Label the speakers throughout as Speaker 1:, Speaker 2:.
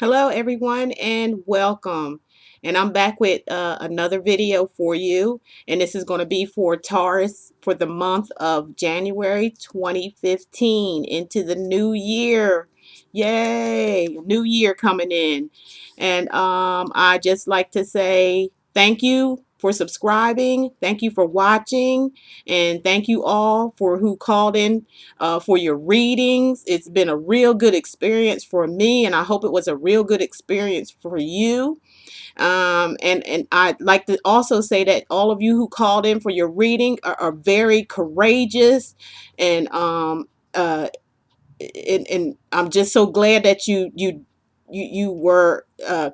Speaker 1: Hello everyone and welcome. And I'm back with another video for you. And this is going to be for Taurus for the month of January 2015 into the new year. Yay! New year coming in. And I just like to say thank you for subscribing. Thank you for watching. And thank you all for who called in for your readings. It's been a real good experience for me, and I hope it was a real good experience for you. And I'd like to also say that all of you who called in for your reading are very courageous, and and I'm just so glad that you were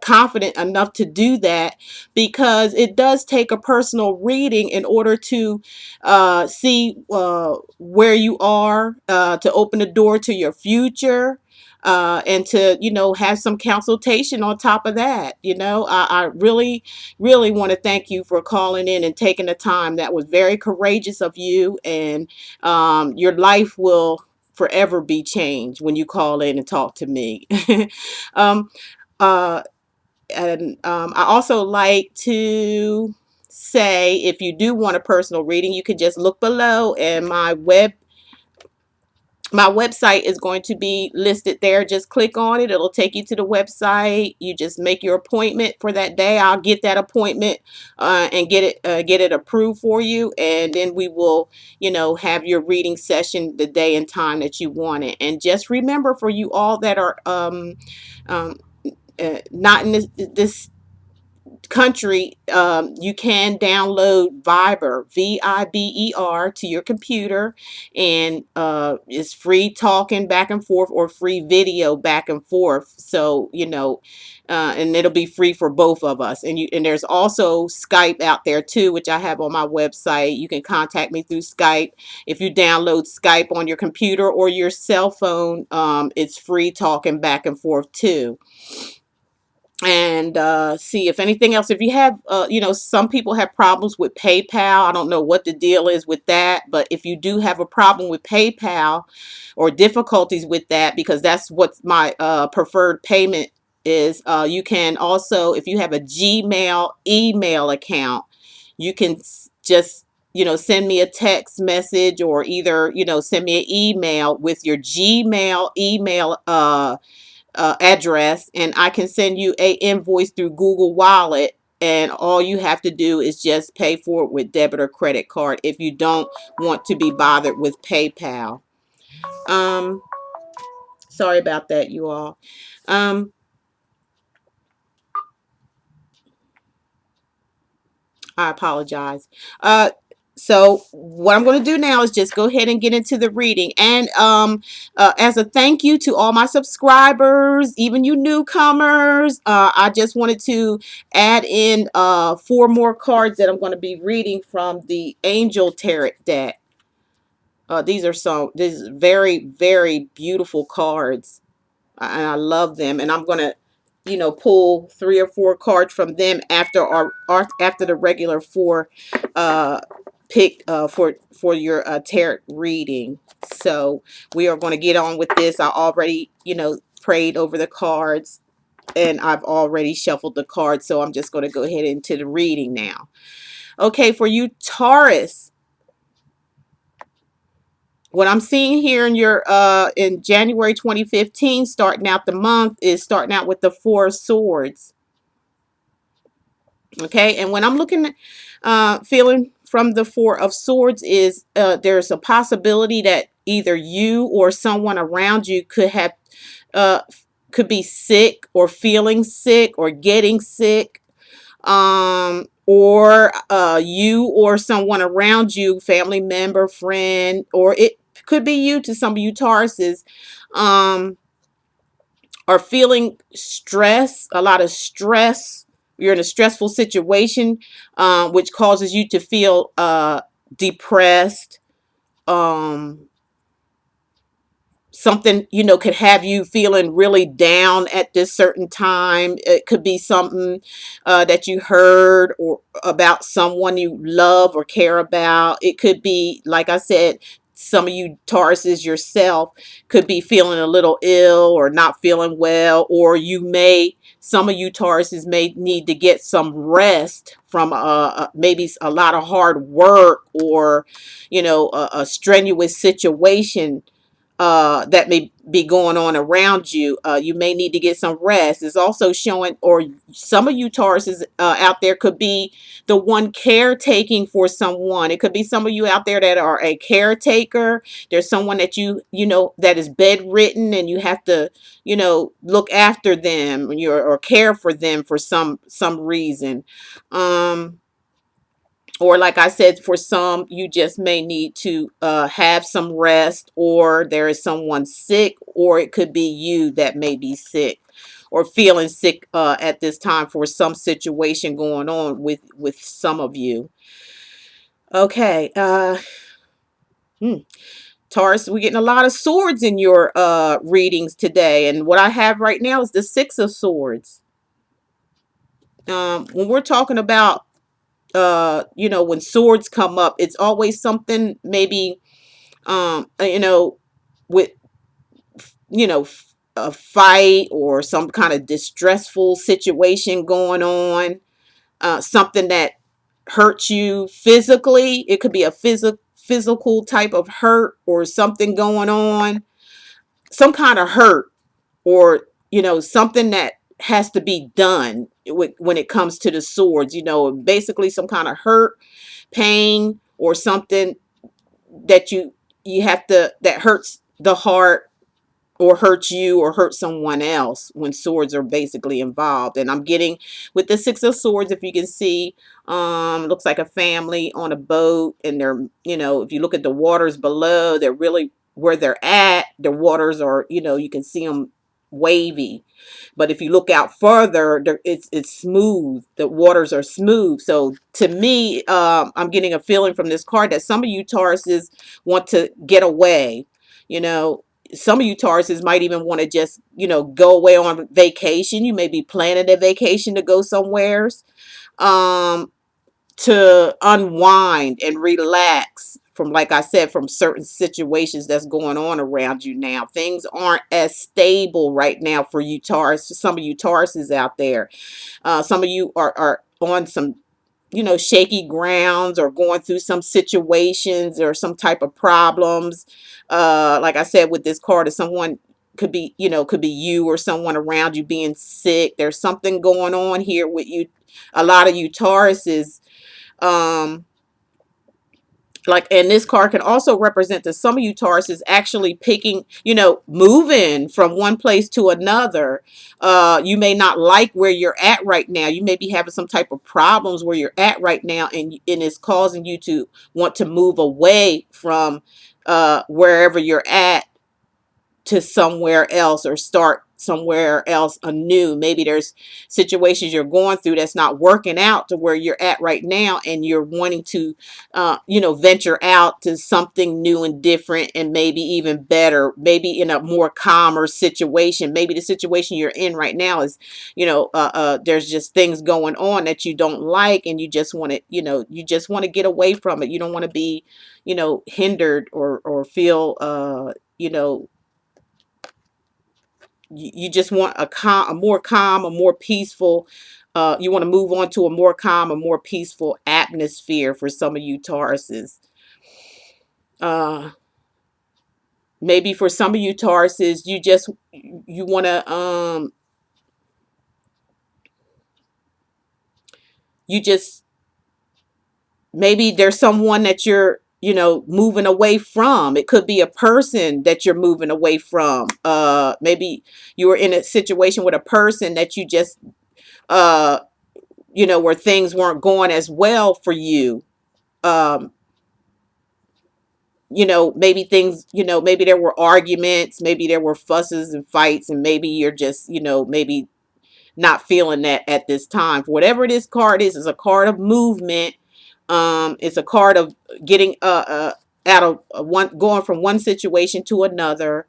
Speaker 1: confident enough to do that, because it does take a personal reading in order to see where you are, to open the door to your future, and to have some consultation on top of that. I really want to thank you for calling in and taking the time. That was very courageous of you, and your life will forever be changed when you call in and talk to me. um, uh, and I also like to say, if you do want a personal reading, you can just look below, and my website is going to be listed there. Just click on it. It'll take you to the website. You just make your appointment for that day. I'll get that appointment and get it approved for you, and then we will, have your reading session the day and time that you want it. And just remember, for you all that are um, not in this country, you can download Viber, Viber, to your computer, and it's free talking back and forth, or free video back and forth. So and it'll be free for both of us. And there's also Skype out there too, which I have on my website. You can contact me through Skype. If you download Skype on your computer or your cell phone, it's free talking back and forth too. And see if anything else. If you have, some people have problems with PayPal. I don't know what the deal is with that, but if you do have a problem with PayPal or difficulties with that, because that's what my preferred payment is, you can also, if you have a Gmail email account, you can just send me a text message, or either send me an email with your Gmail email address, and I can send you a invoice through Google Wallet, and all you have to do is just pay for it with debit or credit card if you don't want to be bothered with PayPal. Um, Sorry about that, you all. Um, I apologize. So what I'm going to do now is just go ahead and get into the reading. And as a thank you to all my subscribers, even you newcomers, I just wanted to add in 4 more cards that I'm going to be reading from the Angel Tarot deck. These very, very beautiful cards, and I love them. And I'm going to pull 3 or 4 cards from them after after the regular 4 pick for your tarot reading. So we are going to get on with this. I already prayed over the cards, and I've already shuffled the cards, so I'm just going to go ahead into the reading now. Okay, for you Taurus, what I'm seeing here in your in January 2015, starting out the month, is starting out with the 4 of Swords. Okay, and when I'm looking feeling from the 4 of Swords is there's a possibility that either you or someone around you uh could be sick, or feeling sick, or getting sick, or you or someone around you, family member, friend, or it could be you, to some of you Tauruses, um, are feeling stress, a lot of stress. You're in a stressful situation, which causes you to feel depressed. Um, Something could have you feeling really down at this certain time. It could be something that you heard, or about someone you love or care about. It could be, like I said, some of you Tauruses yourself could be feeling a little ill or not feeling well, or some of you Tauruses may need to get some rest from maybe a lot of hard work, or a strenuous situation that may be going on around you. You may need to get some rest. It's also showing, or some of you Tauruses out there could be the one caretaking for someone. It could be some of you out there that are a caretaker. There's someone that that is bedridden, and you have to, look after them, or care for them for some reason. Or like I said, for some, you just may need to have some rest, or there is someone sick, or it could be you that may be sick or feeling sick at this time for some situation going on with some of you. Okay. Taurus, we're getting a lot of swords in your readings today. And what I have right now is the Six of Swords. When we're talking about when swords come up, it's always something, maybe with a fight or some kind of distressful situation going on, something that hurts you physically. It could be a physical type of hurt, or something going on, some kind of hurt, or something that has to be done when it comes to the swords. Basically some kind of hurt, pain, or something that you have to, that hurts the heart, or hurt you, or hurt someone else, when swords are basically involved. And I'm getting, with the Six of Swords, if you can see, looks like a family on a boat, and they're, if you look at the waters below, they're really where they're at. The waters are, you can see them wavy. But if you look out further, it's smooth. The waters are smooth. So to me, I'm getting a feeling from this card that some of you Tauruses want to get away. Some of you Tauruses might even want to just, go away on vacation. You may be planning a vacation to go somewheres, to unwind and relax from, like I said, from certain situations that's going on around you now. Things aren't as stable right now for you Taurus. Some of you Tauruses out there. Some of you are on some, shaky grounds, or going through some situations or some type of problems. Like I said, with this card, if someone could be, could be you or someone around you being sick. There's something going on here with you. A lot of you Tauruses, and this card can also represent that some of you Taurus is actually picking, moving from one place to another. You may not like where you're at right now. You may be having some type of problems where you're at right now, and it's causing you to want to move away from wherever you're at, to somewhere else, or start somewhere else anew. Maybe there's situations you're going through that's not working out to where you're at right now, and you're wanting to venture out to something new and different, and maybe even better, maybe in a more calmer situation. Maybe the situation you're in right now is there's just things going on that you don't like, and you just want to get away from it. You don't want to be hindered, or feel you just want a more calm, a more peaceful, you want to move on to a more calm, a more peaceful atmosphere for some of you Tauruses. Maybe for some of you Tauruses, you want to, maybe there's someone that you're, moving away from. It could be a person that you're moving away from. Maybe you were in a situation with a person that you just, where things weren't going as well for you. Maybe things, maybe there were arguments, maybe there were fusses and fights, and maybe you're just, maybe not feeling that at this time. Whatever this card is a card of movement. It's a card of getting out of going from one situation to another.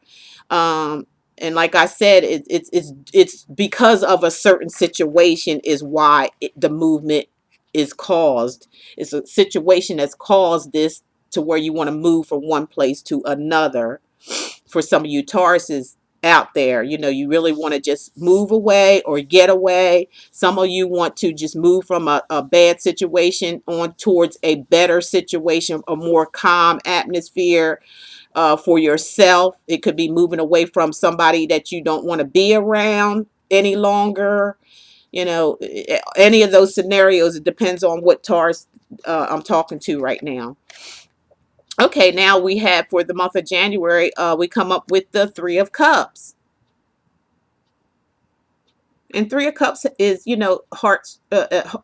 Speaker 1: And like I said, it's because of a certain situation is why the movement is caused. It's a situation that's caused this to where you want to move from one place to another. For some of you Tauruses out there, you really want to just move away or get away. Some of you want to just move from a bad situation on towards a better situation, a more calm atmosphere for yourself. It could be moving away from somebody that you don't want to be around any longer. Any of those scenarios. It depends on what Taurus I'm talking to right now. Okay, now we have for the month of January, we come up with the Three of Cups. And Three of Cups is, hearts,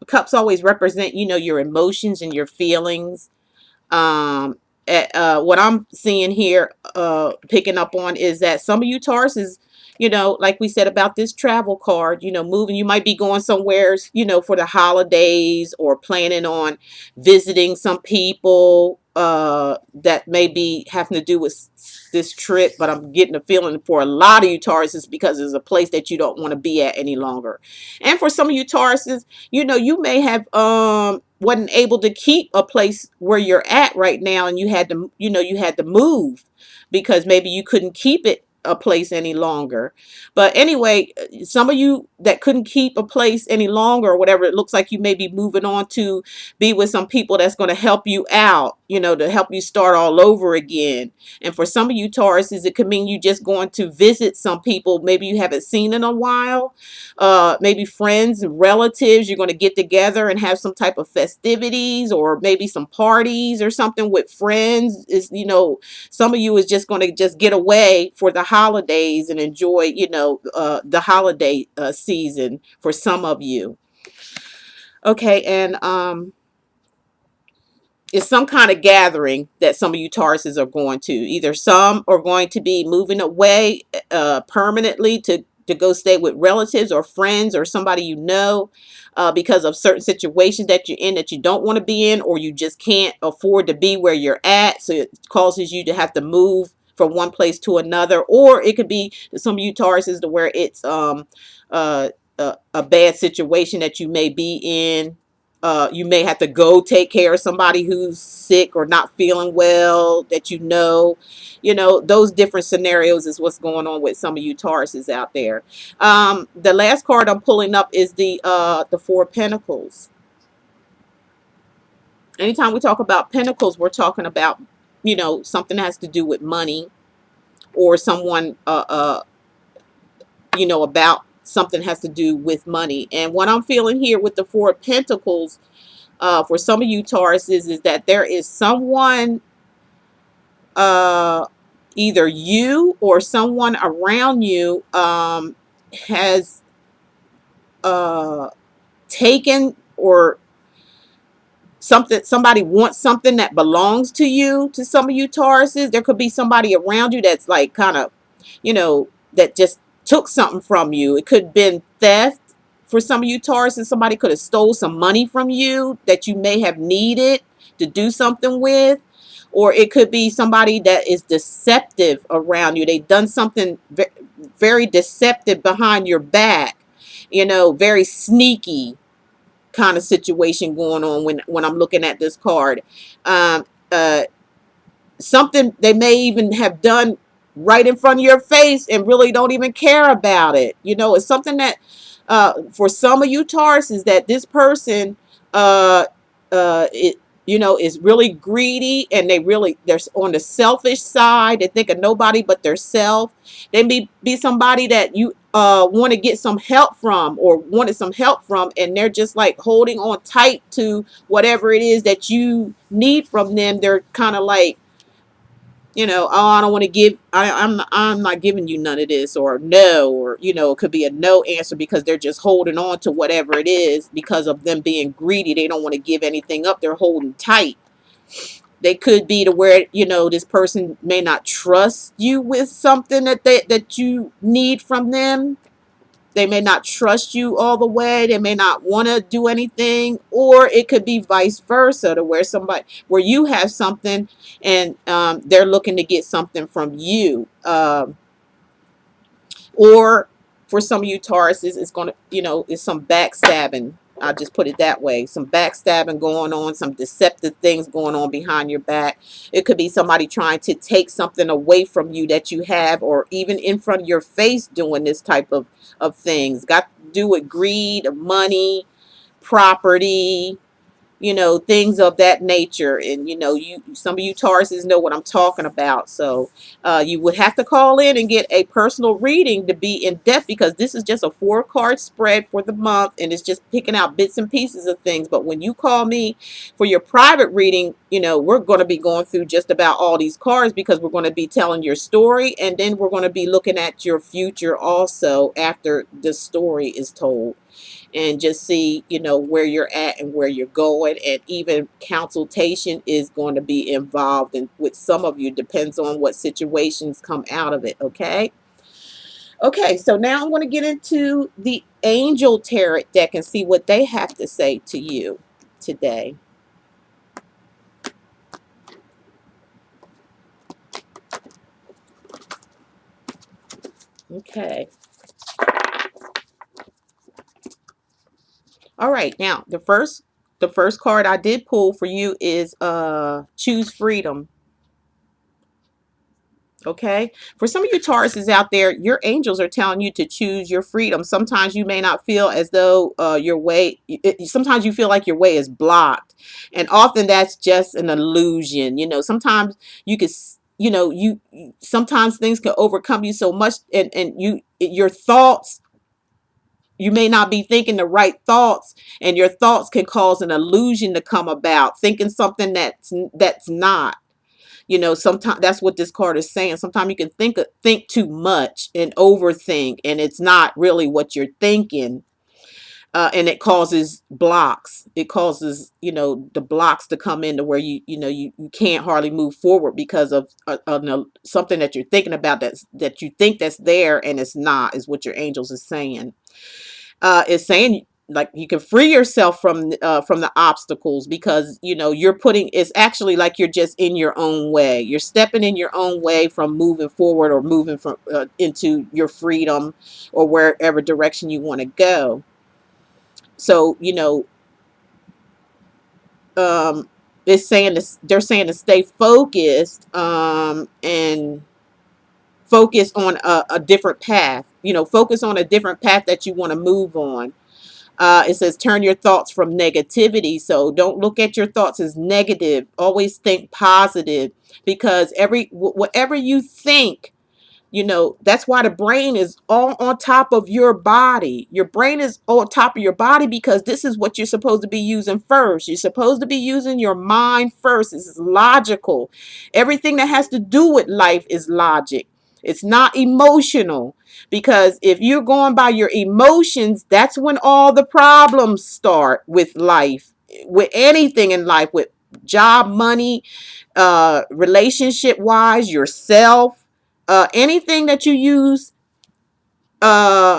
Speaker 1: cups always represent, your emotions and your feelings. What I'm seeing here, picking up on, is that some of you Tauruses, like we said about this travel card, moving, you might be going somewhere, for the holidays, or planning on visiting some people that may be having to do with this trip. But I'm getting a feeling for a lot of you Tauruses, because it's a place that you don't want to be at any longer. And for some of you Tauruses, you may have wasn't able to keep a place where you're at right now, and you had to move because maybe you couldn't keep it a place any longer. But anyway, some of you that couldn't keep a place any longer or whatever, it looks like you may be moving on to be with some people that's going to help you out, to help you start all over again. And for some of you Tauruses, it could mean you just going to visit some people maybe you haven't seen in a while. Maybe friends and relatives. You're going to get together and have some type of festivities, or maybe some parties or something with friends. Some of you is just going to just get away for the holidays and enjoy, the holiday season for some of you. Okay, and it's some kind of gathering that some of you Tauruses are going to. Either some are going to be moving away permanently to go stay with relatives or friends or somebody because of certain situations that you're in that you don't want to be in, or you just can't afford to be where you're at. So it causes you to have to move from one place to another. Or it could be some of you Tauruses to where it's a bad situation that you may be in. You may have to go take care of somebody who's sick or not feeling well that those different scenarios is what's going on with some of you Tauruses out there. The last card I'm pulling up is the Four of Pentacles. Anytime we talk about Pentacles, we're talking about, something that has to do with money, or someone, about something has to do with money. And what I'm feeling here with the Four of Pentacles, for some of you Tauruses, is that there is someone, either you or someone around you, has taken, or somebody wants something that belongs to you. To some of you Tauruses, there could be somebody around you that's like kind of, that just took something from you. It could have been theft. For some of you Tauruses, somebody could have stole some money from you that you may have needed to do something with. Or it could be somebody that is deceptive around you. They've done something very deceptive behind your back, very sneaky kind of situation going on when I'm looking at this card. Um, uh, Something they may even have done right in front of your face and really don't even care about it. It's something that, for some of you Taurus, is that this person, it, is really greedy, and they're on the selfish side. They think of nobody but their self. They may be somebody that you want to get some help from, or wanted some help from, and they're just like holding on tight to whatever it is that you need from them. They're kind of like, oh, I don't want to give, I'm not giving you none of this, or no, or, it could be a no answer, because they're just holding on to whatever it is because of them being greedy. They don't want to give anything up. They're holding tight. They could be to where, this person may not trust you with something that you need from them. They may not trust you all the way. They may not want to do anything. Or it could be vice versa, to where you have something, and they're looking to get something from you. Or for some of you Tauruses, it's going to, it's some backstabbing I'll just put it that way. Some backstabbing going on, some deceptive things going on behind your back. It could be somebody trying to take something away from you that you have, or even in front of your face doing this type of things. Got to do with greed, money, property, things of that nature. And some of you Tauruses know what I'm talking about. So you would have to call in and get a personal reading to be in depth, because this is just a 4-card spread for the month, and it's just picking out bits and pieces of things. But when you call me for your private reading, we're going to be going through just about all these cards, because we're going to be telling your story, and then we're going to be looking at your future also after the story is told, and just see, where you're at and where you're going. And even consultation is going to be involved and with some of you, depends on what situations come out of it. Okay, so now I'm going to get into the Angel Tarot deck and see what they have to say to you today. Okay. All right, now the first card I did pull for you is choose freedom. Okay, for some of you Tauruses out there, your angels are telling you to choose your freedom. Sometimes you may not feel as though your way, sometimes you feel like your way is blocked, and often that's just an illusion. Sometimes you could, sometimes things can overcome you so much, and your thoughts, you may not be thinking the right thoughts, and your thoughts can cause an illusion to come about, thinking something that's not. Sometimes that's what this card is saying. Sometimes you can think too much and overthink, and it's not really what you're thinking, and it causes blocks. It causes the blocks to come into where you can't hardly move forward because of something that you're thinking about that you think that's there, and it's not, is what your angels is saying. Is saying, like, you can free yourself from the obstacles, because you're putting, it's actually like you're just in your own way. You're stepping in your own way from moving forward, or moving from into your freedom, or wherever direction you want to go. So it's saying this, they're saying to stay focused, and focus on a different path. Focus on a different path that you want to move on. It says turn your thoughts from negativity. So don't look at your thoughts as negative. Always think positive, because whatever you think, that's why the brain is all on top of your body. Your brain is on top of your body, because this is what you're supposed to be using first. You're supposed to be using your mind first. This is logical. Everything that has to do with life is logic. It's not emotional, because if you're going by your emotions, that's when all the problems start with life, with anything in life, with job, money, relationship wise, yourself, anything that you use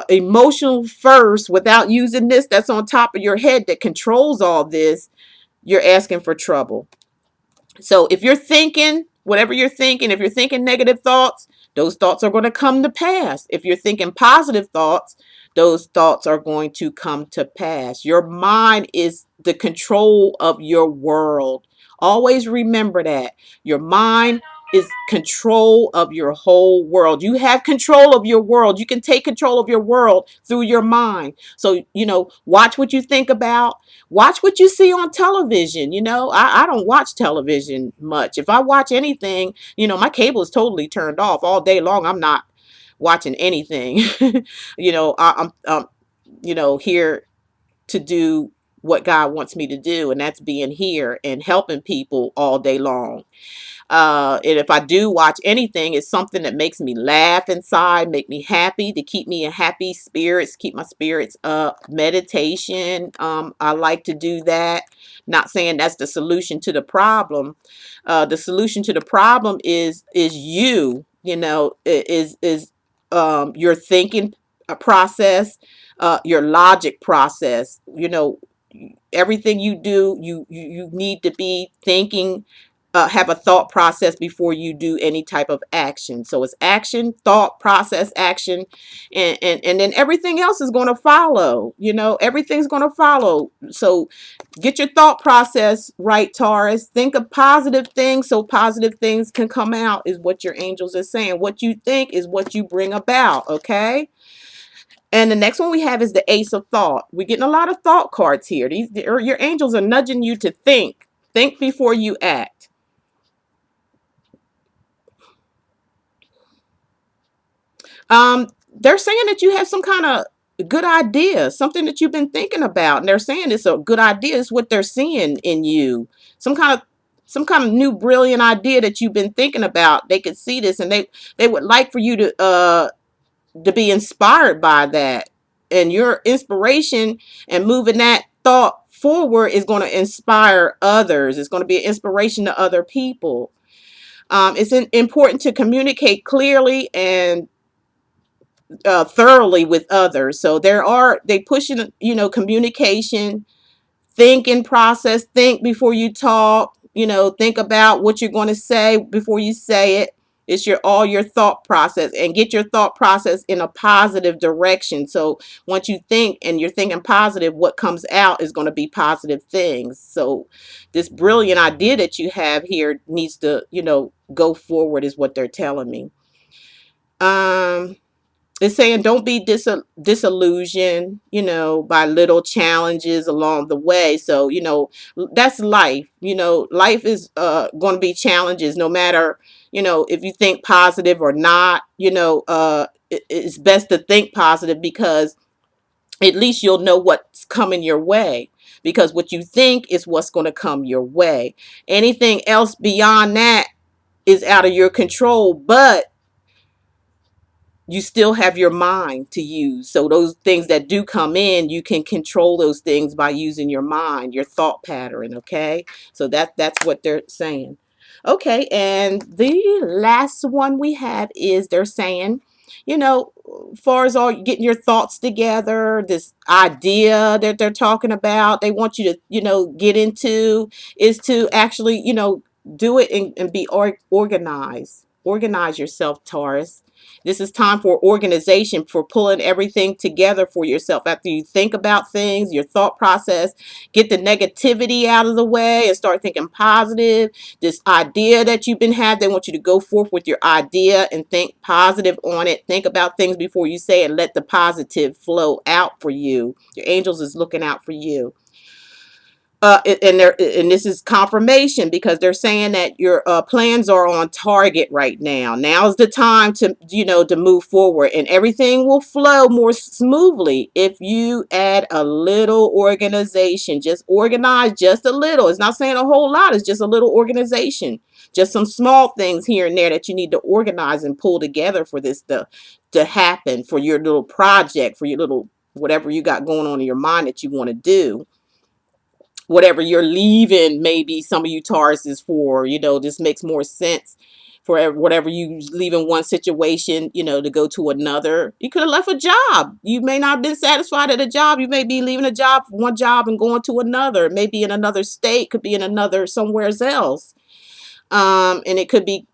Speaker 1: emotional first without using this that's on top of your head that controls all this, you're asking for trouble. So if you're thinking, whatever you're thinking, if you're thinking negative thoughts, those thoughts are going to come to pass. If you're thinking positive thoughts, those thoughts are going to come to pass. Your mind is the control of your world. Always remember that. Your mind is control of your whole world. You have control of your world. You can take control of your world through your mind. So, watch what you think about. Watch what you see on television. I don't watch television much. If I watch anything, my cable is totally turned off all day long. I'm not watching anything. I'm here to do what God wants me to do, and that's being here and helping people all day long. And if I do watch anything, it's something that makes me laugh inside, make me happy, to keep me in happy spirits, keep my spirits up. Meditation, I like to do that. Not saying that's the solution to the problem. The solution to the problem is you. Is your thinking process, your logic process. Everything you do, you need to be thinking have a thought process before you do any type of action. So it's action, thought process, action, and then everything else is going to follow. Everything's going to follow. So get your thought process right, Taurus. Think of positive things so positive things can come out, is what your angels are saying. What you think is what you bring about, okay? And the next one we have is the Ace of Thought. We're getting a lot of thought cards here. Your angels are nudging you to think. Think before you act. They're saying that you have some kind of good idea, something that you've been thinking about, and they're saying it's a good idea. Is what they're seeing in you. Some kind of some kind of new brilliant idea that you've been thinking about. They could see this, and they would like for you to be inspired by that. And your inspiration and moving that thought forward is going to inspire others. It's going to be an inspiration to other people. It's important to communicate clearly and thoroughly with others. So they pushing, communication, thinking process, think before you talk, think about what you're going to say before you say it. It's all your thought process, and get your thought process in a positive direction. So once you think and you're thinking positive, what comes out is going to be positive things. So this brilliant idea that you have here needs to, go forward, is what they're telling me. Um, it's saying don't be disillusioned, by little challenges along the way. So, that's life. Life is going to be challenges no matter, if you think positive or not. It's best to think positive, because at least you'll know what's coming your way. Because what you think is what's going to come your way. Anything else beyond that is out of your control. But you still have your mind to use. So those things that do come in, you can control those things by using your mind, your thought pattern, okay? So that's what they're saying. Okay, and the last one we have is they're saying, far as all getting your thoughts together, this idea that they're talking about, they want you to, get into, is to actually, do it and be organized. Organize yourself, Taurus. This is time for organization, for pulling everything together for yourself. After you think about things, your thought process, get the negativity out of the way and start thinking positive. This idea that you've been had, they want you to go forth with your idea and think positive on it. Think about things before you say it, and let the positive flow out for you. Your angels is looking out for you. And this is confirmation, because they're saying that your plans are on target right now. Now's the time to to move forward, and everything will flow more smoothly if you add a little organization. Just organize just a little. It's not saying a whole lot. It's just a little organization. Just some small things here and there that you need to organize and pull together for this to happen, for your little project, for your little whatever you got going on in your mind that you want to do, whatever you're leaving. Maybe some of you Taurus is for, this makes more sense for whatever you leave in one situation, to go to another. You could have left a job. You may not have been satisfied at a job. You may be leaving a job, one job, and going to another. Maybe in another state, could be in another somewhere else. And it could be,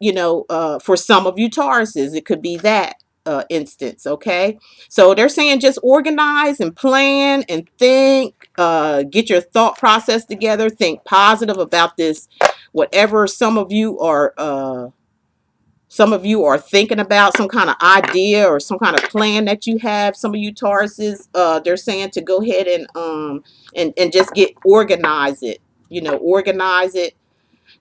Speaker 1: for some of you Tauruses, it could be that instance. Okay. So they're saying just organize and plan and think, get your thought process together, think positive about this, whatever some of you are thinking about, some kind of idea or some kind of plan that you have. Some of you Tauruses, they're saying to go ahead and just get organize it, organize it.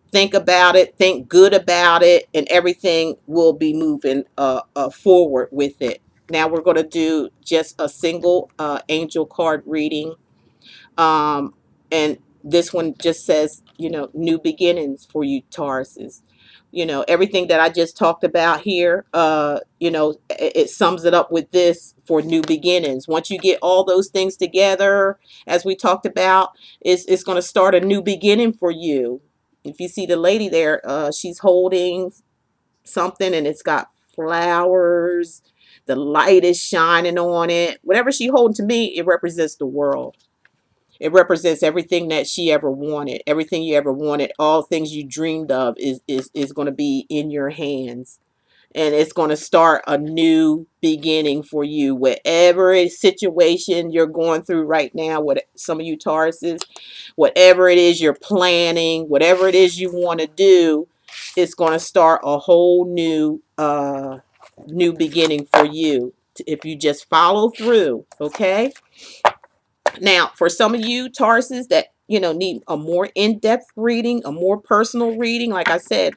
Speaker 1: Think about it, think good about it, and everything will be moving forward with it. Now we're going to do just a single angel card reading. And this one just says, new beginnings for you Tauruses. Everything that I just talked about here, it sums it up with this: for new beginnings. Once you get all those things together, as we talked about, it's going to start a new beginning for you. If you see the lady there, she's holding something and it's got flowers. The light is shining on it. Whatever she's holding, to me, it represents the world. It represents everything that she ever wanted. Everything you ever wanted, all things you dreamed of is going to be in your hands. And it's going to start a new beginning for you. Whatever situation you're going through right now, what some of you Tauruses, whatever it is you're planning, whatever it is you want to do, it's going to start a whole new beginning for you if you just follow through. Okay. Now, for some of you Tauruses that need a more in-depth reading, a more personal reading, like I said,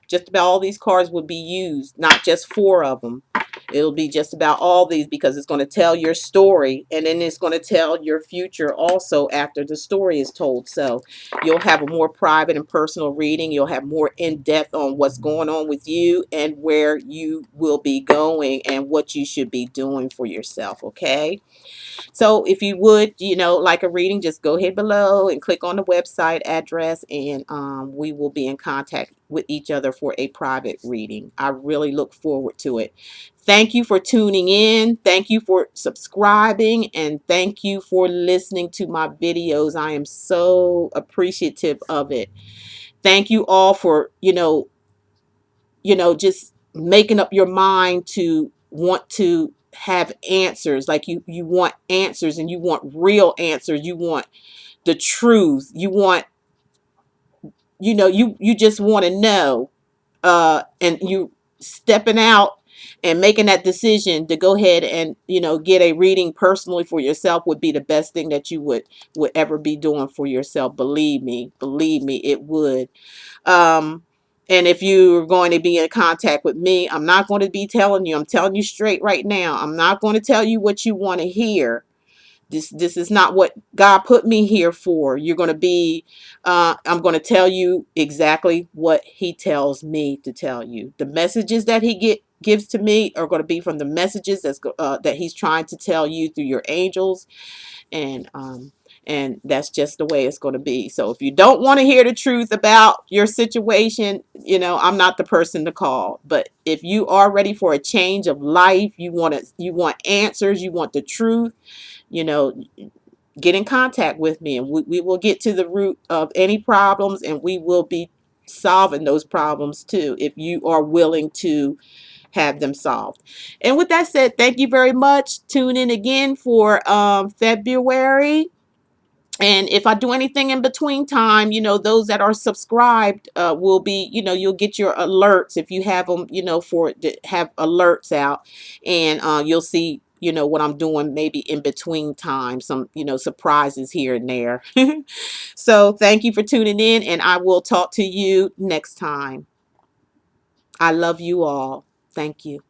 Speaker 1: just about all these cards will be used, not just 4 of them. It'll be just about all these because it's going to tell your story, and then it's going to tell your future also after the story is told. So you'll have a more private and personal reading. You'll have more in-depth on what's going on with you and where you will be going and what you should be doing for yourself. Okay. So if you would, like a reading, just go ahead below and click on the website address, and we will be in contact with each other for a private reading. I really look forward to it. Thank you for tuning in. Thank you for subscribing, and thank you for listening to my videos. I am so appreciative of it. Thank you all for, just making up your mind to want to have answers. Like you want answers, and you want real answers. You want the truth. You want, you just want to know, and you stepping out and making that decision to go ahead and get a reading personally for yourself would be the best thing that you would ever be doing for yourself. Believe me, it would. um and if you're going to be in contact with me, I'm not going to be telling you. I'm telling you straight right now. I'm not going to tell you what you want to hear. This is not what God put me here for. You're going to be, I'm going to tell you exactly what he tells me to tell you. The messages that he gives to me are going to be from the messages that he's trying to tell you through your angels. And that's just the way it's going to be. So if you don't want to hear the truth about your situation, I'm not the person to call. But if you are ready for a change of life, you want answers, you want the truth, you know, get in contact with me, and we will get to the root of any problems, and we will be solving those problems too, if you are willing to have them solved. And with that said, thank you very much. Tune in again for February. And if I do anything in between time, those that are subscribed will be, you'll get your alerts if you have them, for to have alerts out, and you'll see, what I'm doing maybe in between time, some, surprises here and there. So thank you for tuning in, and I will talk to you next time. I love you all. Thank you.